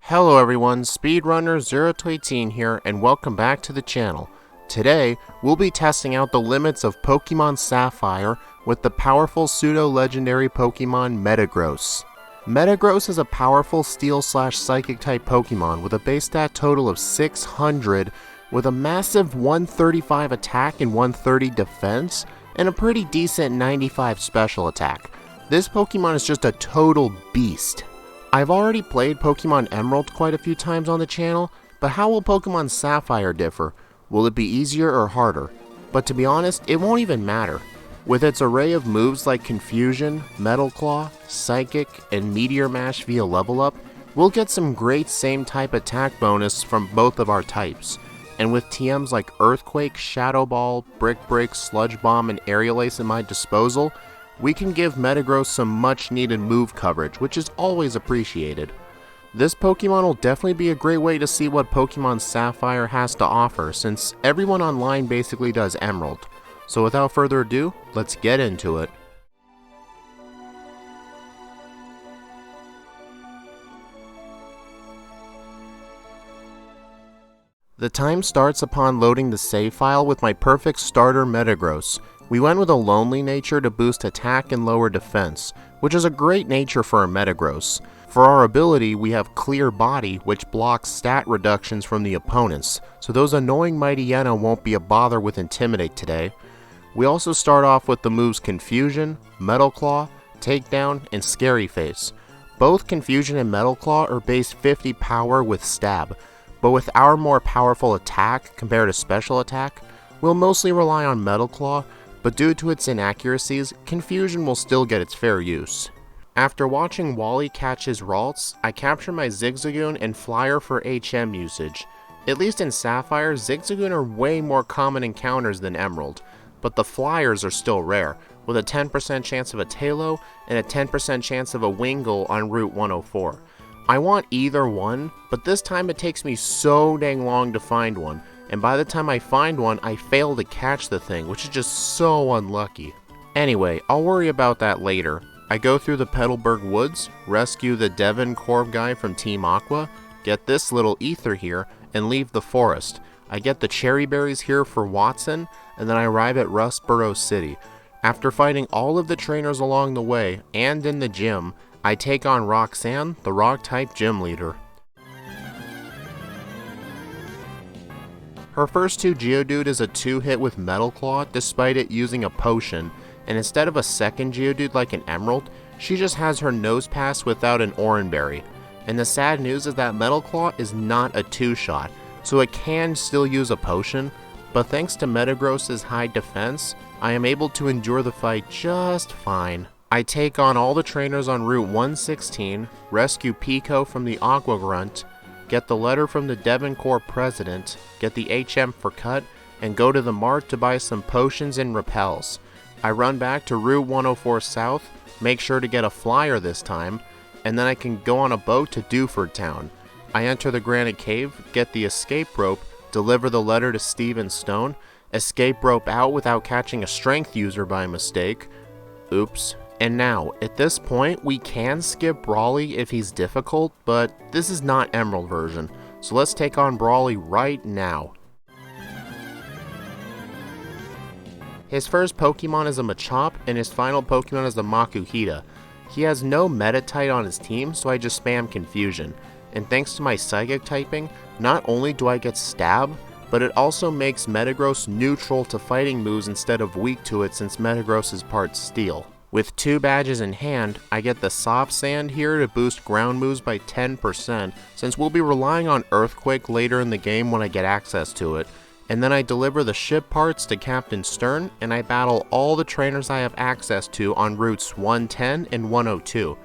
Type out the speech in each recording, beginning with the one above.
Hello everyone, Speedrunner 0-18 here, and welcome back to the channel. Today, we'll be testing out the limits of Pokemon Sapphire with the powerful pseudo-legendary Pokemon Metagross. Metagross is a powerful Steel/Psychic type Pokemon with a base stat total of 600, with a massive 135 attack and 130 defense, and a pretty decent 95 special attack. This Pokemon is just a total beast. I've already played Pokemon Emerald quite a few times on the channel, but how will Pokemon Sapphire differ? Will it be easier or harder? But to be honest, it won't even matter. With its array of moves like Confusion, Metal Claw, Psychic, and Meteor Mash via level up, we'll get some great same type attack bonus from both of our types. And with TMs like Earthquake, Shadow Ball, Brick Break, Sludge Bomb, and Aerial Ace at my disposal, we can give Metagross some much needed move coverage, which is always appreciated. This Pokemon will definitely be a great way to see what Pokemon Sapphire has to offer, since everyone online basically does Emerald. So without further ado, let's get into it. The time starts upon loading the save file with my perfect starter Metagross. We went with a lonely nature to boost attack and lower defense, which is a great nature for a Metagross. For our ability, we have Clear Body, which blocks stat reductions from the opponents, so those annoying Mightyena won't be a bother with Intimidate today. We also start off with the moves Confusion, Metal Claw, Takedown, and Scary Face. Both Confusion and Metal Claw are base 50 power with Stab, but with our more powerful attack compared to special attack, we'll mostly rely on Metal Claw, but due to its inaccuracies, Confusion will still get its fair use. After watching Wally catch his Ralts, I capture my Zigzagoon and Flyer for HM usage. At least in Sapphire, Zigzagoon are way more common encounters than Emerald, but the Flyers are still rare, with a 10% chance of a Tailo and a 10% chance of a Wingull on Route 104. I want either one, but this time it takes me so dang long to find one, and by the time I find one, I fail to catch the thing, which is just so unlucky. Anyway, I'll worry about that later. I go through the Petalburg Woods, rescue the Devon Corv guy from Team Aqua, get this little ether here, and leave the forest. I get the cherry berries here for Watson, and then I arrive at Rustboro City. After fighting all of the trainers along the way, and in the gym, I take on Roxanne, the Rock-type gym leader. Her first 2 Geodude is a 2-hit with Metal Claw despite it using a potion, and instead of a second Geodude like an Emerald, she just has her Nose Pass without an Oranberry. And the sad news is that Metal Claw is not a 2-shot, so it can still use a potion, but thanks to Metagross's high defense, I am able to endure the fight just fine. I take on all the trainers on Route 116, rescue Pico from the Aqua Grunt, get the letter from the Devon Corps president, get the HM for cut, and go to the mart to buy some potions and repels. I run back to Route 104 South, make sure to get a flyer this time, and then I can go on a boat to Dewford Town. I enter the Granite Cave, get the escape rope, deliver the letter to Steven Stone, escape rope out without catching a strength user by mistake. Oops. And now, at this point, we can skip Brawly if he's difficult, but this is not Emerald version, so let's take on Brawly right now. His first Pokemon is a Machop, and his final Pokemon is a Makuhita. He has no Meta-type on his team, so I just spam Confusion. And thanks to my Psychic typing, not only do I get Stab, but it also makes Metagross neutral to fighting moves instead of weak to it since Metagross is part Steel. With 2 badges in hand, I get the Soft Sand here to boost ground moves by 10%, since we'll be relying on Earthquake later in the game when I get access to it. And then I deliver the ship parts to Captain Stern, and I battle all the trainers I have access to on routes 110 and 102.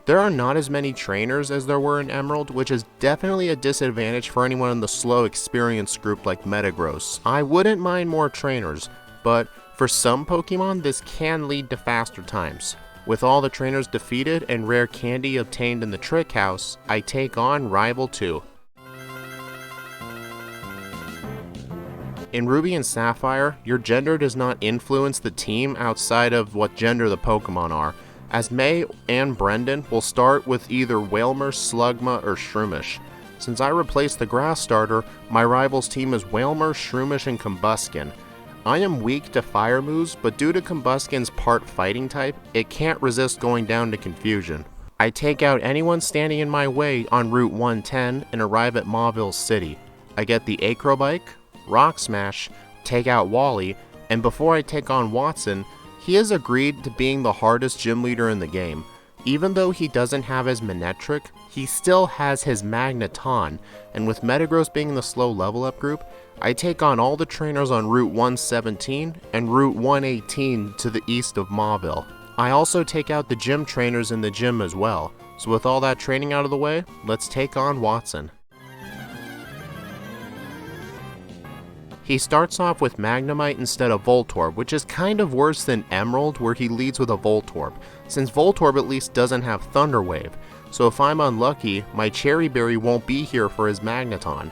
There are not as many trainers as there were in Emerald, which is definitely a disadvantage for anyone in the slow experience group like Metagross. I wouldn't mind more trainers, but for some Pokemon, this can lead to faster times. With all the trainers defeated and rare candy obtained in the Trick House, I take on Rival 2. In Ruby and Sapphire, your gender does not influence the team outside of what gender the Pokemon are. as May and Brendan will start with either Whalmer, Slugma, or Shroomish. Since I replaced the grass starter, my rival's team is Whalmer, Shroomish, and Combuskin. I am weak to fire moves, but due to Combuskin's part fighting type, it can't resist going down to Confusion. I take out anyone standing in my way on Route 110 and arrive at Mauville City. I get the Acrobike, Rock Smash, take out Wally, and before I take on Watson, he has agreed to being the hardest gym leader in the game. Even though he doesn't have his Manectric, he still has his Magneton, and with Metagross being in the slow level up group, I take on all the trainers on Route 117 and Route 118 to the east of Mauville. I also take out the gym trainers in the gym as well, so with all that training out of the way, let's take on Watson. He starts off with Magnemite instead of Voltorb, which is kind of worse than Emerald where he leads with a Voltorb, since Voltorb at least doesn't have Thunder Wave, so if I'm unlucky, my Cherry Berry won't be here for his Magneton.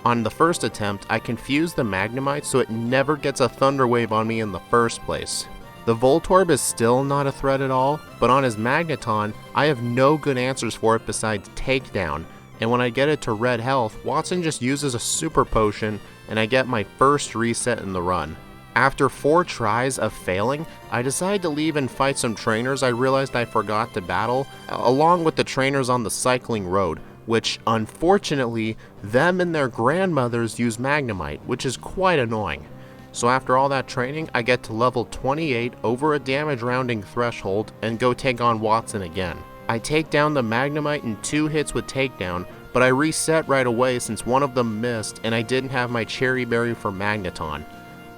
On the first attempt, I confuse the Magnemite so it never gets a Thunder Wave on me in the first place. The Voltorb is still not a threat at all, but on his Magneton, I have no good answers for it besides Takedown, and when I get it to red health, Watson just uses a Super Potion and I get my first reset in the run. After 4 tries of failing, I decide to leave and fight some trainers I realized I forgot to battle, along with the trainers on the cycling road, which unfortunately, them and their grandmothers use Magnemite, which is quite annoying. So after all that training, I get to level 28 over a damage rounding threshold and go take on Watson again. I take down the Magnemite in 2 hits with Takedown, but I reset right away since one of them missed and I didn't have my Cherry Berry for Magneton.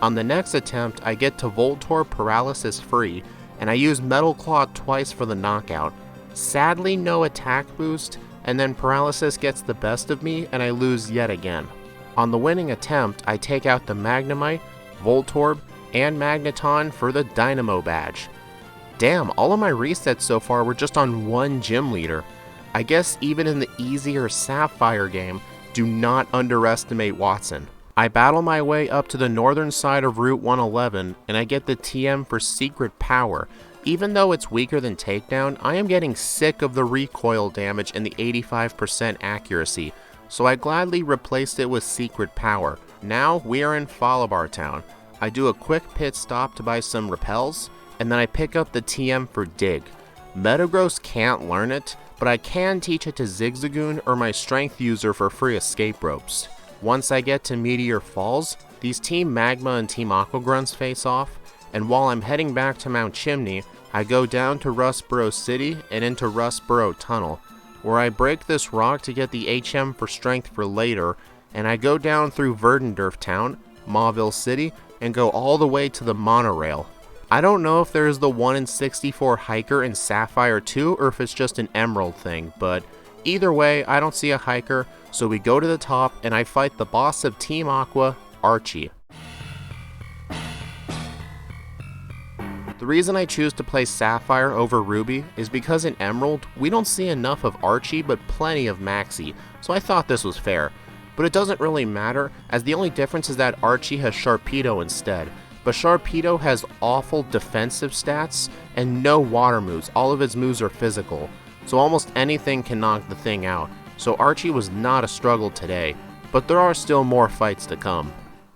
On the next attempt, I get to Voltorb Paralysis free, and I use Metal Claw twice for the knockout. Sadly, no attack boost, and then Paralysis gets the best of me and I lose yet again. On the winning attempt, I take out the Magnemite, Voltorb, and Magneton for the Dynamo badge. Damn, all of my resets so far were just on one gym leader. I guess even in the easier Sapphire game, do not underestimate Watson. I battle my way up to the northern side of Route 111 and I get the TM for Secret Power. Even though it's weaker than Takedown, I am getting sick of the recoil damage and the 85% accuracy, so I gladly replaced it with Secret Power. Now we are in Falabar Town. I do a quick pit stop to buy some repels, and then I pick up the TM for Dig. Metagross can't learn it, but I can teach it to Zigzagoon or my strength user for free escape ropes. Once I get to Meteor Falls, these Team Magma and Team Aqua Grunts face off, and while I'm heading back to Mount Chimney, I go down to Rustboro City and into Rustboro Tunnel, where I break this rock to get the HM for strength for later, and I go down through Verdendorf Town, Mauville City, and go all the way to the monorail. I don't know if there is the 1 in 64 hiker in Sapphire 2 or if it's just an Emerald thing, but either way, I don't see a hiker, so we go to the top and I fight the boss of Team Aqua, Archie. The reason I choose to play Sapphire over Ruby is because in Emerald, we don't see enough of Archie but plenty of Maxie, so I thought this was fair. But it doesn't really matter, as the only difference is that Archie has Sharpedo instead. But Sharpedo has awful defensive stats and no water moves, all of his moves are physical, so almost anything can knock the thing out. So Archie was not a struggle today, but there are still more fights to come.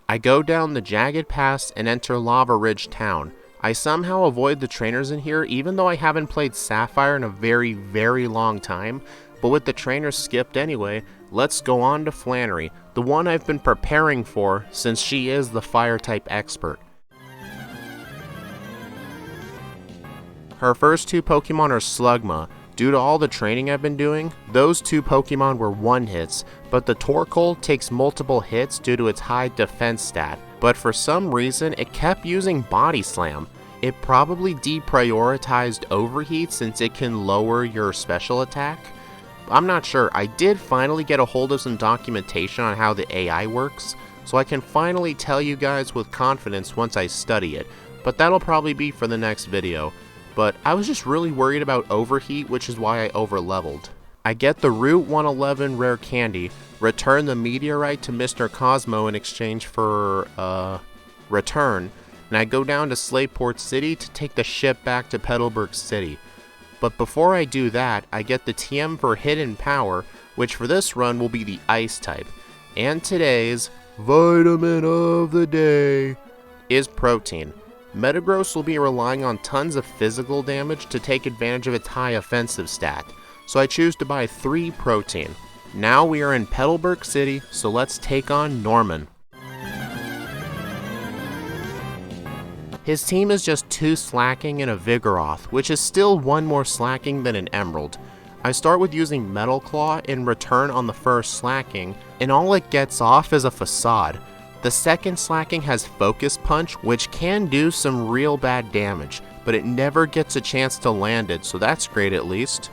I go down the Jagged Pass and enter Lava Ridge Town. I somehow avoid the trainers in here even though I haven't played Sapphire in a very long time, but with the trainers skipped anyway, let's go on to Flannery, the one I've been preparing for since she is the fire type expert. Her first 2 Pokemon are Slugma. Due to all the training I've been doing, those 2 Pokemon were 1-hits, but the Torkoal takes multiple hits due to its high defense stat, but for some reason it kept using Body Slam. It probably deprioritized Overheat since it can lower your special attack. I'm not sure. I did finally get a hold of some documentation on how the AI works, so I can finally tell you guys with confidence once I study it, but that'll probably be for the next video. But I was just really worried about Overheat, which is why I overleveled. I get the Route 111 rare candy, return the meteorite to Mr. Cosmo in exchange for, return, and I go down to Slateport City to take the ship back to Petalburg City. But before I do that, I get the TM for Hidden Power, which for this run will be the Ice type. And today's Vitamin of the Day is Protein. Metagross will be relying on tons of physical damage to take advantage of its high offensive stat, so I choose to buy 3 Protein. Now we are in Petalburg City, so let's take on Norman. His team is just 2 Slacking and a Vigoroth, which is still 1 more Slacking than an Emerald. I start with using Metal Claw in return on the first Slacking, and all it gets off is a Facade. The second Slacking has Focus Punch, which can do some real bad damage, but it never gets a chance to land it, so that's great at least.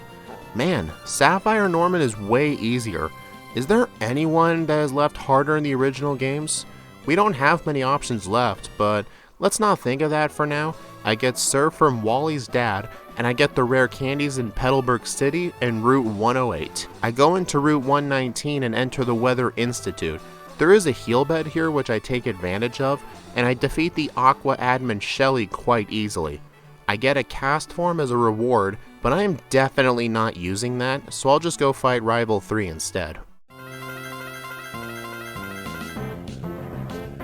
Man, Sapphire Norman is way easier. Is there anyone that is left harder in the original games? We don't have many options left, but let's not think of that for now. I get Surf from Wally's dad, and I get the rare candies in Petalburg City and Route 108. I go into Route 119 and enter the Weather Institute. There is a heal bed here which I take advantage of, and I defeat the Aqua admin Shelly quite easily. I get a cast form as a reward, but I am definitely not using that, so I'll just go fight Rival 3 instead.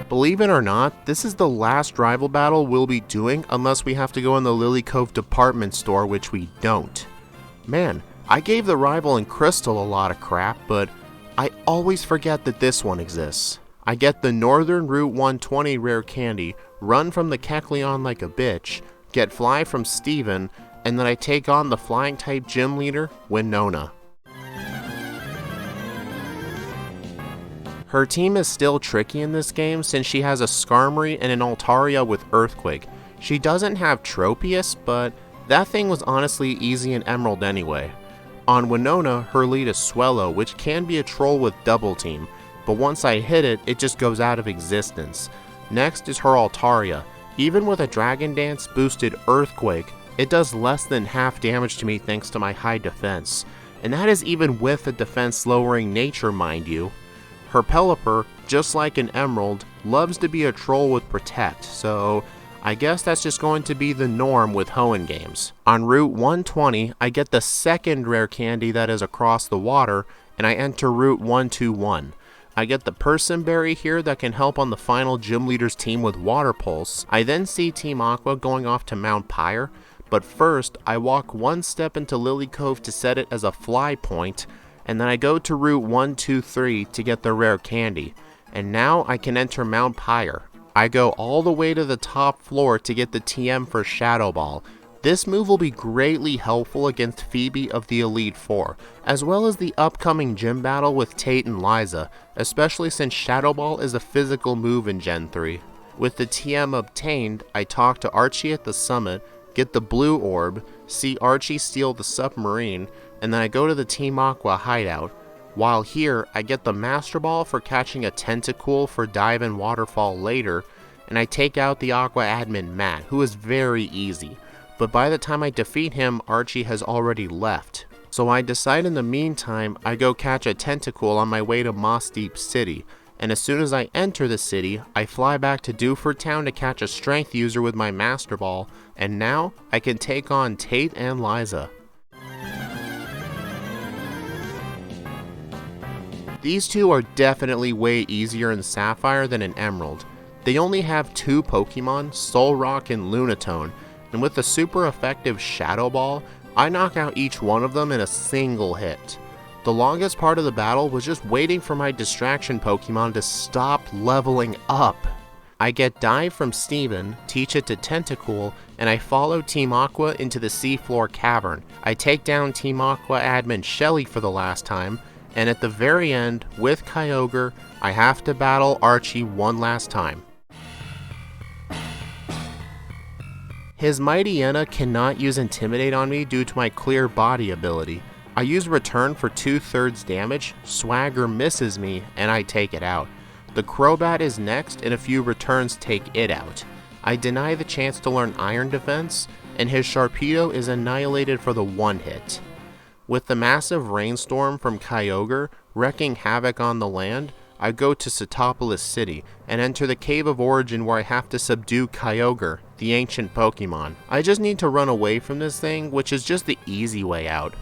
Believe it or not, this is the last rival battle we'll be doing unless we have to go in the Lily Cove department store, which we don't. Man, I gave the rival in Crystal a lot of crap, but I always forget that this one exists. I get the Northern Route 120 rare candy, run from the Kecleon like a bitch, get Fly from Steven, and then I take on the Flying type gym leader, Winona. Her team is still tricky in this game since she has a Skarmory and an Altaria with Earthquake. She doesn't have Tropius, but that thing was honestly easy in Emerald anyway. On Winona, her lead is Swellow, which can be a troll with Double Team, but once I hit it, it just goes out of existence. Next is her Altaria. Even with a Dragon Dance boosted Earthquake, it does less than half damage to me thanks to my high defense, and that is even with a defense lowering nature, mind you. Her Pelipper, just like an Emerald, loves to be a troll with Protect, so I guess that's just going to be the norm with Hoenn games. On Route 120, I get the second rare candy that is across the water, and I enter Route 121. I get the Person Berry here that can help on the final gym leader's team with Water Pulse. I then see Team Aqua going off to Mount Pyre, but first I walk 1 step into Lily Cove to set it as a fly point, and then I go to Route 123 to get the rare candy, and now I can enter Mount Pyre. I go all the way to the top floor to get the TM for Shadow Ball. This move will be greatly helpful against Phoebe of the Elite Four, as well as the upcoming gym battle with Tate and Liza, especially since Shadow Ball is a physical move in Gen 3. With the TM obtained, I talk to Archie at the summit, get the blue orb, see Archie steal the submarine, and then I go to the Team Aqua hideout. While here, I get the Master Ball for catching a Tentacool for Dive and Waterfall later, and I take out the Aqua admin Matt, who is very easy. But by the time I defeat him, Archie has already left. So I decide in the meantime, I go catch a Tentacool on my way to Moss Deep City, and as soon as I enter the city, I fly back to Dewford Town to catch a Strength user with my Master Ball, and now I can take on Tate and Liza. These two are definitely way easier in Sapphire than in Emerald. They only have 2 Pokemon, Solrock and Lunatone, and with the super effective Shadow Ball, I knock out each one of them in a single hit. The longest part of the battle was just waiting for my distraction Pokemon to stop leveling up. I get Dive from Steven, teach it to Tentacool, and I follow Team Aqua into the seafloor cavern. I take down Team Aqua admin Shelly for the last time, and at the very end, with Kyogre, I have to battle Archie one last time. His Mightyena cannot use Intimidate on me due to my Clear Body ability. I use Return for 2/3 damage, Swagger misses me, and I take it out. The Crobat is next, and a few returns take it out. I deny the chance to learn Iron Defense, and his Sharpedo is annihilated for the 1 hit. With the massive rainstorm from Kyogre wreaking havoc on the land, I go to Setopolis City and enter the Cave of Origin where I have to subdue Kyogre. the ancient Pokemon. I just need to run away from this thing, which is just the easy way out.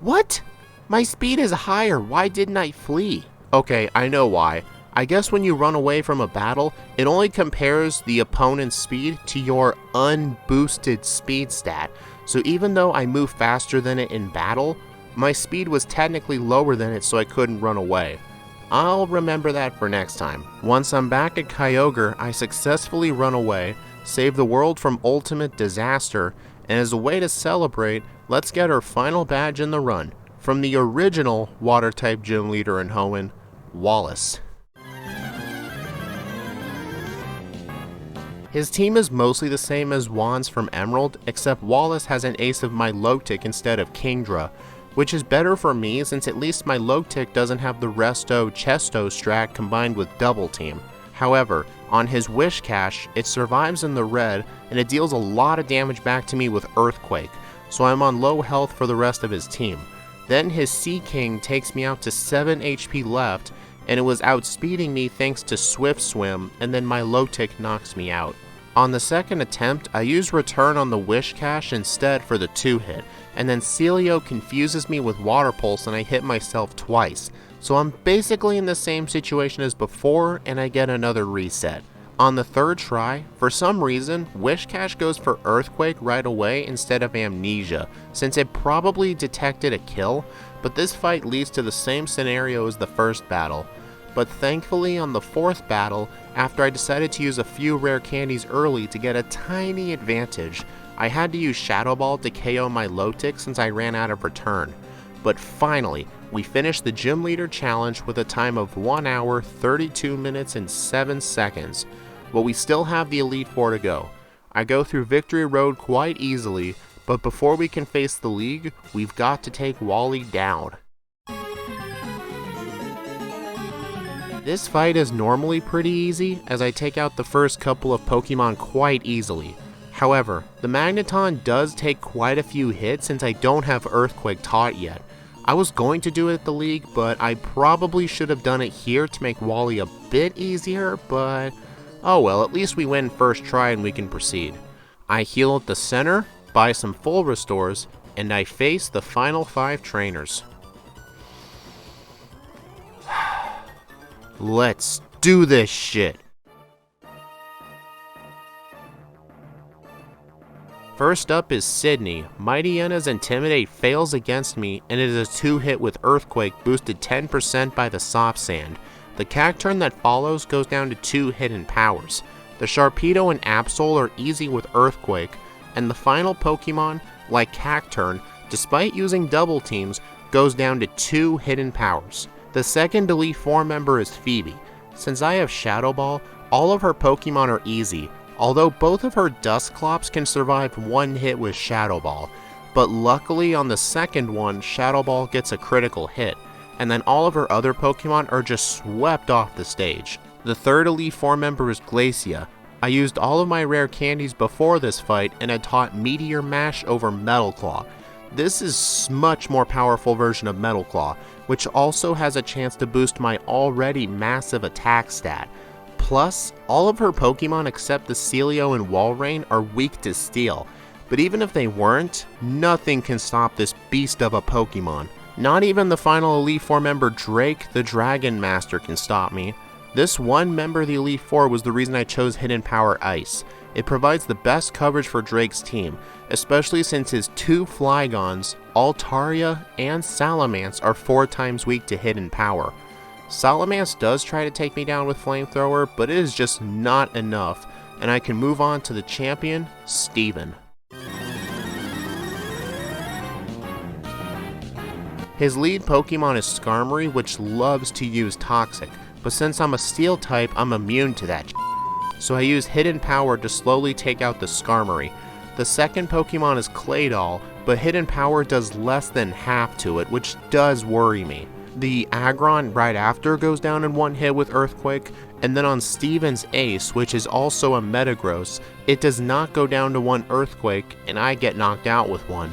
What? My speed is higher, why didn't I flee? Okay, I know why. I guess when you run away from a battle, it only compares the opponent's speed to your unboosted speed stat. So even though I move faster than it in battle, my speed was technically lower than it, so I couldn't run away. I'll remember that for next time. Once I'm back at Kyogre, I successfully run away, save the world from ultimate disaster, and as a way to celebrate, let's get our final badge in the run, from the original Water-type gym leader in Hoenn, Wallace. His team is mostly the same as Juan's from Emerald, except Wallace has an ace of Milotic instead of Kingdra, which is better for me since at least Milotic doesn't have the Resto Chesto strat combined with Double Team. However, on his Wish Cache, it survives in the red and it deals a lot of damage back to me with Earthquake, so I'm on low health for the rest of his team. Then his Sea King takes me out to 7 HP left, and it was outspeeding me thanks to Swift Swim, and then Milotic knocks me out. On the second attempt, I use Return on the Wish Cache instead for the 2-hit, and then Celio confuses me with Water Pulse and I hit myself twice, so I'm basically in the same situation as before and I get another reset. On the third try, for some reason, Wish Cache goes for Earthquake right away instead of Amnesia, since it probably detected a kill, but this fight leads to the same scenario as the first battle. But thankfully on the fourth battle, after I decided to use a few rare candies early to get a tiny advantage, I had to use Shadow Ball to KO Milotic since I ran out of return. But finally, we finished the Gym Leader Challenge with a time of 1 hour, 32 minutes, and 7 seconds. But we still have the Elite Four to go. I go through Victory Road quite easily, but before we can face the League, we've got to take Wally down. This fight is normally pretty easy, as I take out the first couple of Pokemon quite easily. However, the Magneton does take quite a few hits since I don't have Earthquake taught yet. I was going to do it at the League, but I probably should have done it here to make Wally a bit easier, but oh well, at least we win first try and we can proceed. I heal at the center, buy some full restores, and I face the final 5 trainers. Let's do this shit! First up is Sydney. Mighty Yenna's Intimidate fails against me, and it is a 2-hit with Earthquake boosted 10% by the Soft Sand. The Cacturn that follows goes down to 2 hidden powers. The Sharpedo and Absol are easy with Earthquake, and the final Pokemon, like Cacturn, despite using double teams, goes down to 2 hidden powers. The second Elite Four member is Phoebe. Since I have Shadow Ball, all of her Pokemon are easy, although both of her Dusclops can survive 1 hit with Shadow Ball. But luckily on the second one, Shadow Ball gets a critical hit, and then all of her other Pokemon are just swept off the stage. The third Elite Four member is Glacia. I used all of my rare candies before this fight and had taught Meteor Mash over Metal Claw. This is much more powerful version of Metal Claw, which also has a chance to boost my already massive attack stat. Plus, all of her Pokemon except the Celio and Walrein are weak to Steel, but even if they weren't, nothing can stop this beast of a Pokemon. Not even the final Elite Four member Drake, the Dragon Master, can stop me. This one member of the Elite Four was the reason I chose Hidden Power Ice. It provides the best coverage for Drake's team, especially since his 2 Flygons, Altaria and Salamence, are 4 times weak to Hidden Power. Salamence does try to take me down with Flamethrower, but it is just not enough, and I can move on to the champion, Steven. His lead Pokemon is Skarmory, which loves to use Toxic, but since I'm a Steel type, I'm immune to that so I use Hidden Power to slowly take out the Skarmory. The second Pokemon is Claydol, but Hidden Power does less than half to it, which does worry me. The Aggron right after goes down in 1 hit with Earthquake, and then on Steven's Ace, which is also a Metagross, it does not go down to 1 Earthquake, and I get knocked out with 1.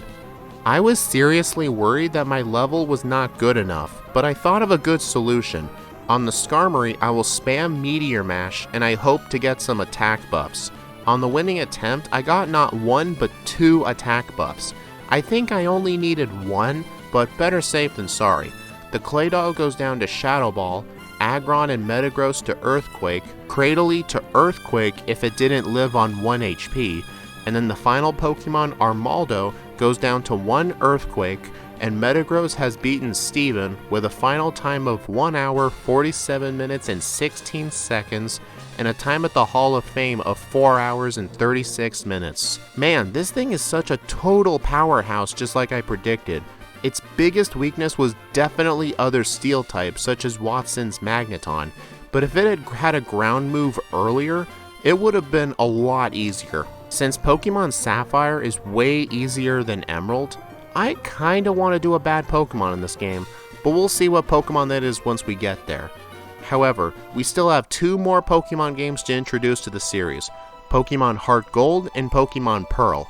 I was seriously worried that my level was not good enough, but I thought of a good solution. On the Skarmory, I will spam Meteor Mash, and I hope to get some attack buffs. On the winning attempt, I got not 1 but 2 attack buffs. I think I only needed 1, but better safe than sorry. The Claydol goes down to Shadow Ball, Aggron and Metagross to Earthquake, Cradily to Earthquake if it didn't live on 1 HP, and then the final Pokemon, Armaldo, goes down to 1 Earthquake, and Metagross has beaten Steven with a final time of 1 hour, 47 minutes and 16 seconds, and a time at the Hall of Fame of 4 hours and 36 minutes. Man, this thing is such a total powerhouse just like I predicted. Its biggest weakness was definitely other steel types such as Watson's Magneton, but if it had had a ground move earlier, it would have been a lot easier. Since Pokemon Sapphire is way easier than Emerald, I kinda want to do a bad Pokemon in this game, but we'll see what Pokemon that is once we get there. However, we still have 2 more Pokemon games to introduce to the series, Pokemon Heart Gold and Pokemon Pearl.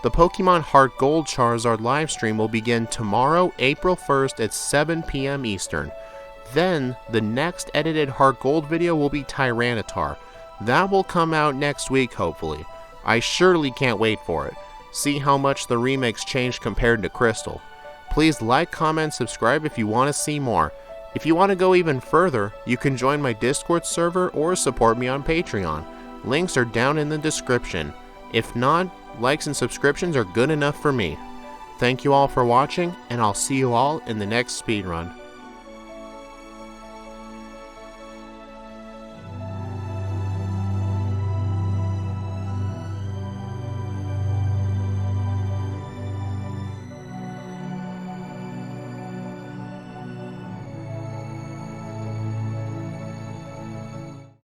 The Pokemon Heart Gold Charizard livestream will begin tomorrow, April 1st at 7 PM Eastern. Then, the next edited Heart Gold video will be Tyranitar. That will come out next week hopefully. I surely can't wait for it. See how much the remakes changed compared to Crystal. Please like, comment, subscribe if you want to see more. If you want to go even further, you can join my Discord server or support me on Patreon. Links are down in the description. If not, likes and subscriptions are good enough for me. Thank you all for watching, and I'll see you all in the next speedrun.